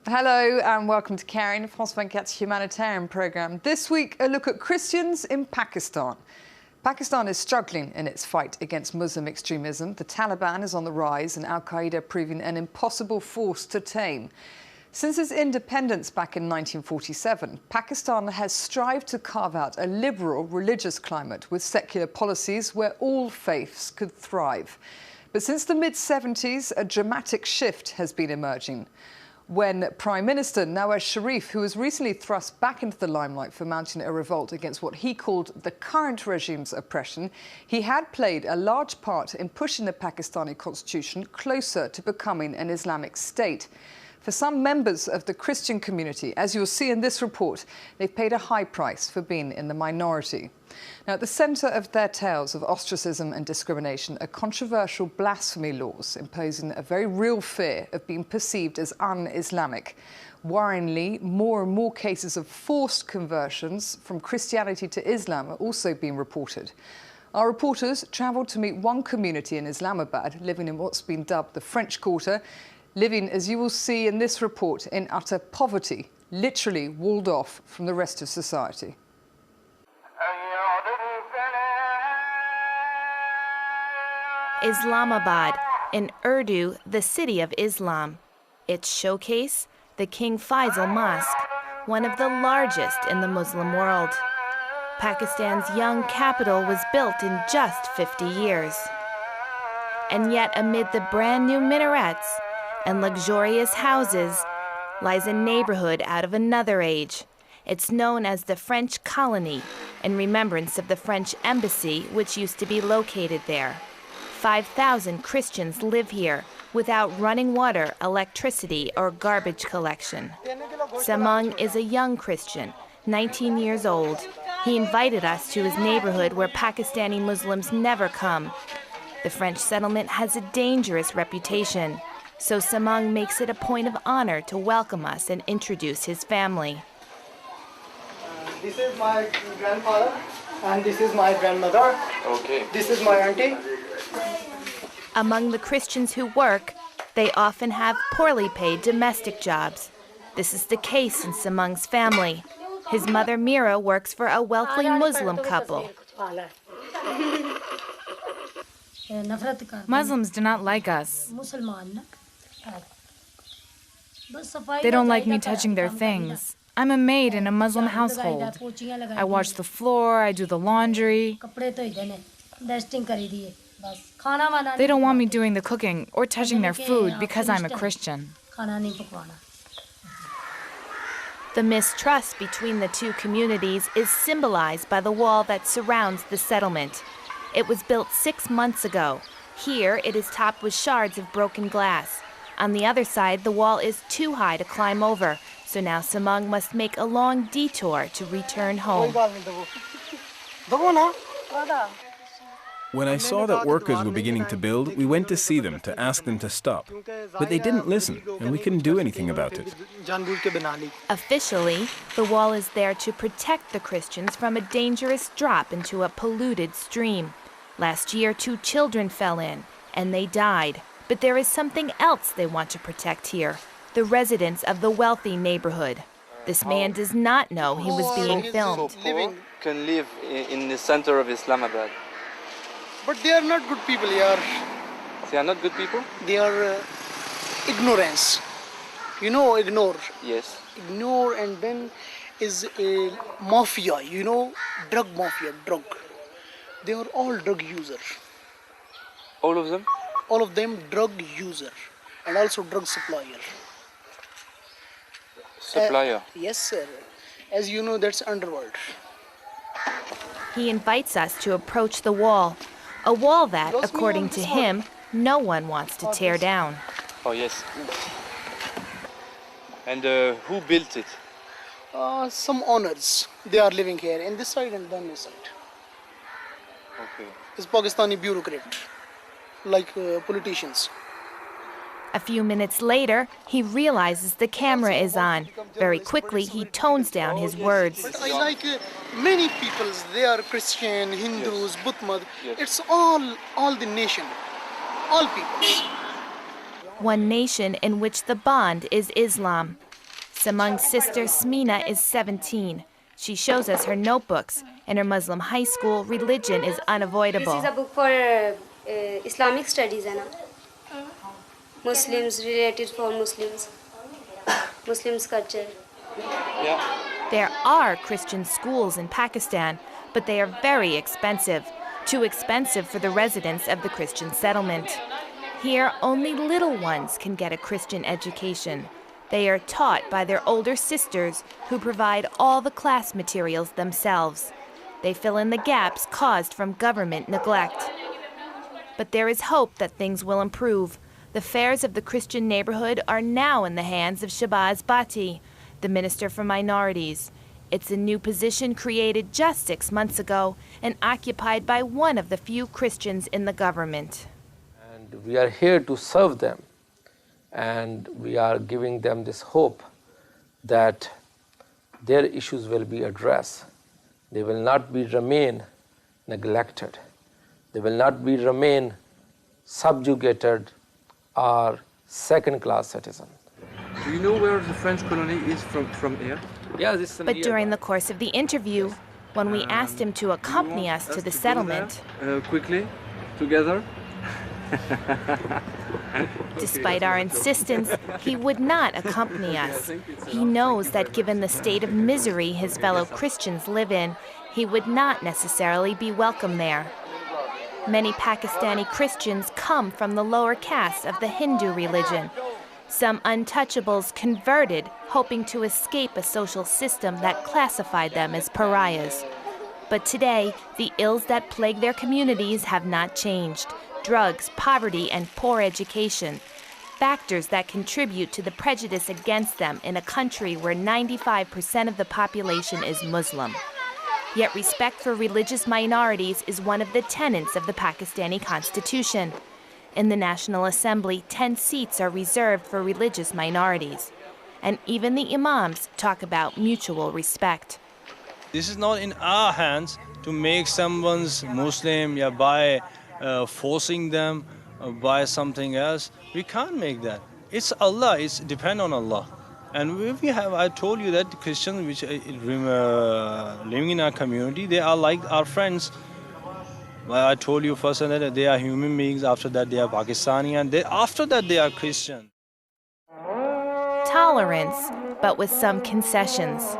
Hello and welcome to Caring, France 24's humanitarian programme. This week, a look at Christians in Pakistan. Pakistan is struggling in its fight against Muslim extremism. The Taliban is on the rise and Al-Qaeda proving an impossible force to tame. Since its independence back in 1947, Pakistan has strived to carve out a liberal religious climate with secular policies where all faiths could thrive. But since the mid-70s, a dramatic shift has been emerging, when Prime Minister Nawaz Sharif, who was recently thrust back into the limelight for mounting a revolt against what he called the current regime's oppression, he had played a large part in pushing the Pakistani constitution closer to becoming an Islamic state. For some members of the Christian community, as you'll see in this report, they've paid a high price for being in the minority. Now, at the centre of their tales of ostracism and discrimination are controversial blasphemy laws imposing a very real fear of being perceived as un-Islamic. Worryingly, more and more cases of forced conversions from Christianity to Islam are also being reported. Our reporters travelled to meet one community in Islamabad living in what's been dubbed the French Quarter, living, as you will see in this report, in utter poverty, literally walled off from the rest of society. Islamabad, in Urdu, the city of Islam. Its showcase, the King Faisal Mosque, one of the largest in the Muslim world. Pakistan's young capital was built in just 50 years. And yet, amid the brand new minarets and luxurious houses lies a neighborhood out of another age. It's known as the French colony, in remembrance of the French embassy, which used to be located there. 5,000 Christians live here without running water, electricity, or garbage collection. Samang is a young Christian, 19 years old. He invited us to his neighborhood where Pakistani Muslims never come. The French settlement has a dangerous reputation, so Samang makes it a point of honor to welcome us and introduce his family. This is my grandfather, and this is my grandmother. Okay. This is my auntie. Among the Christians who work, they often have poorly paid domestic jobs. This is the case in Samang's family. His mother Mira works for a wealthy Muslim couple. Muslims do not like us. They don't like me touching their things. I'm a maid in a Muslim household. I wash the floor, I do the laundry. They don't want me doing the cooking or touching their food because I'm a Christian. The mistrust between the two communities is symbolized by the wall that surrounds the settlement. It was built 6 months ago. Here, it is topped with shards of broken glass. On the other side, the wall is too high to climb over, so now Samang must make a long detour to return home. When I saw that workers were beginning to build, we went to see them to ask them to stop. But they didn't listen, and we couldn't do anything about it. Officially, the wall is there to protect the Christians from a dangerous drop into a polluted stream. Last year, 2 children fell in, and they died. But there is something else they want to protect here, the residents of the wealthy neighborhood. This man does not know he was being filmed. Can live in the center of Islamabad. But they are not good people here. They are not good people? They are ignorance. You know, ignore. Yes. Ignore, and then is a mafia, you know, drug mafia, drug. They are all drug users. All of them? All of them drug user and also drug supplier. Supplier? Yes, sir. As you know, that's underworld. He invites us to approach the wall, a wall that, according to him, no one wants to tear down. Oh, yes. And who built it? Some owners. They are living here in this side and then this side. Okay. It's Pakistani bureaucrat, like politicians. A few minutes later, he realizes the camera is on. Very quickly, he tones down his words. But I like many peoples. They are Christian, Hindus, Buddha. It's all the nation, all peoples. One nation in which the bond is Islam. Oldest among sisters, Smina, is 17. She shows us her notebooks. In her Muslim high school, religion is unavoidable. This is a book for Islamic studies, है ना? Muslims, related for Muslims, Muslims culture. There are Christian schools in Pakistan, but they are very expensive. Too expensive for the residents of the Christian settlement. Here, only little ones can get a Christian education. They are taught by their older sisters, who provide all the class materials themselves. They fill in the gaps caused from government neglect. But there is hope that things will improve. The affairs of the Christian neighborhood are now in the hands of Shahbaz Bhatti, the Minister for Minorities. It's a new position created just 6 months ago and occupied by one of the few Christians in the government. And we are here to serve them, and we are giving them this hope that their issues will be addressed. They will not remain neglected. They will not remain subjugated or second-class citizens. Do you know where the French colony is from here? Yeah, this is But during the course of the interview, when we asked him to accompany us to the settlement, Quickly, together. despite our insistence, he would not accompany us. He knows that given the state of misery his fellow Christians live in, he would not necessarily be welcome there. Many Pakistani Christians come from the lower caste of the Hindu religion. Some untouchables converted, hoping to escape a social system that classified them as pariahs. But today, the ills that plague their communities have not changed. Drugs, poverty, and poor education. Factors that contribute to the prejudice against them in a country where 95% of the population is Muslim. Yet respect for religious minorities is one of the tenets of the Pakistani Constitution. In the National Assembly, 10 seats are reserved for religious minorities. And even the imams talk about mutual respect. This is not in our hands to make someone's Muslim by forcing them by something else. We can't make that. It's Allah, it's depend on Allah. And we have, I told you that Christians which living in our community, they are like our friends. Well, I told you first that they are human beings, after that they are Pakistani, and after that they are Christian. Tolerance, but with some concessions.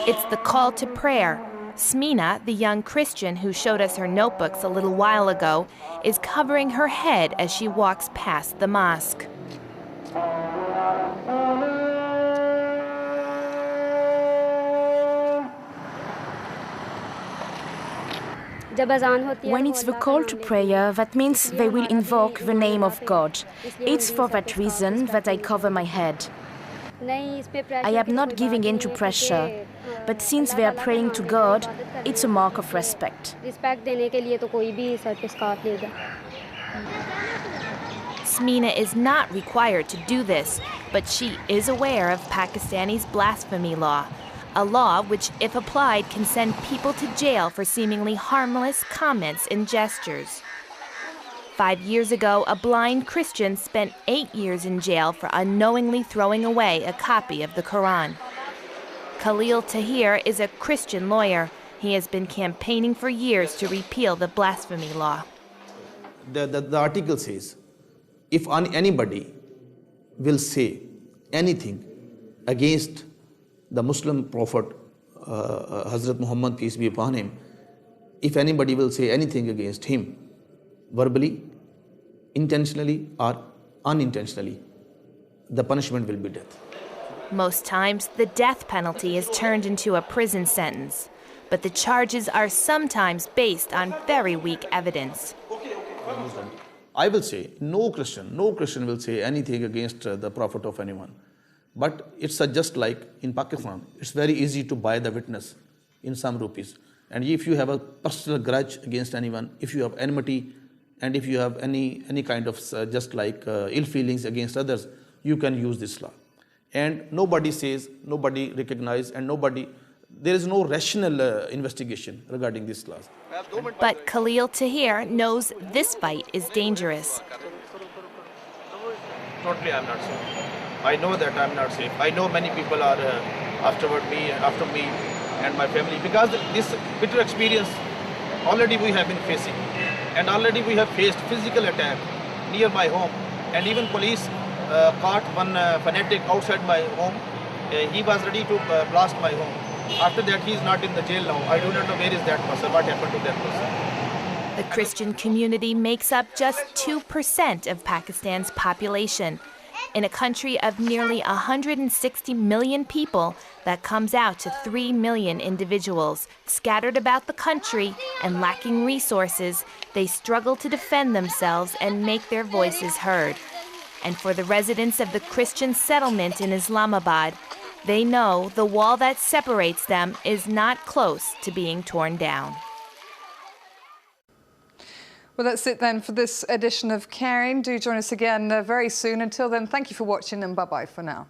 It's the call to prayer. Smina, the young Christian who showed us her notebooks a little while ago, is covering her head as she walks past the mosque. When it's the call to prayer, that means they will invoke the name of God. It's for that reason that I cover my head. I am not giving in to pressure, but since they are praying to God, it's a mark of respect. Smina is not required to do this, but she is aware of Pakistani's blasphemy law. A law which, if applied, can send people to jail for seemingly harmless comments and gestures. 5 years ago, a blind Christian spent 8 years in jail for unknowingly throwing away a copy of the Quran. Khalil Tahir is a Christian lawyer. He has been campaigning for years to repeal the blasphemy law. The article says, if anybody will say anything against the Muslim Prophet, Hazrat Muhammad, peace be upon him, if anybody will say anything against him, verbally, intentionally or unintentionally, the punishment will be death. Most times, the death penalty is turned into a prison sentence, but the charges are sometimes based on very weak evidence. I will say, no Christian will say anything against the Prophet of anyone. But it's just like in Pakistan, it's very easy to buy the witness in some rupees. And if you have a personal grudge against anyone, if you have enmity, and if you have any kind of ill feelings against others, you can use this law. And nobody says, nobody recognizes, and there is no rational investigation regarding this law. But Khalil Tahir knows this fight is dangerous. Totally, I'm not saying. I know that I'm not safe. I know many people are after me and my family, because this bitter experience already we have been facing, and already we have faced physical attack near my home, and even police caught one fanatic outside my home. He was ready to blast my home. After that, he is not in the jail now. I do not know where is that person, what happened to that person. The Christian community makes up just 2% of Pakistan's population. In a country of nearly 160 million people, that comes out to 3 million individuals. Scattered about the country and lacking resources, they struggle to defend themselves and make their voices heard. And for the residents of the Christian settlement in Islamabad, they know the wall that separates them is not close to being torn down. Well, that's it then for this edition of Caring. Do join us again very soon. Until then, thank you for watching and bye-bye for now.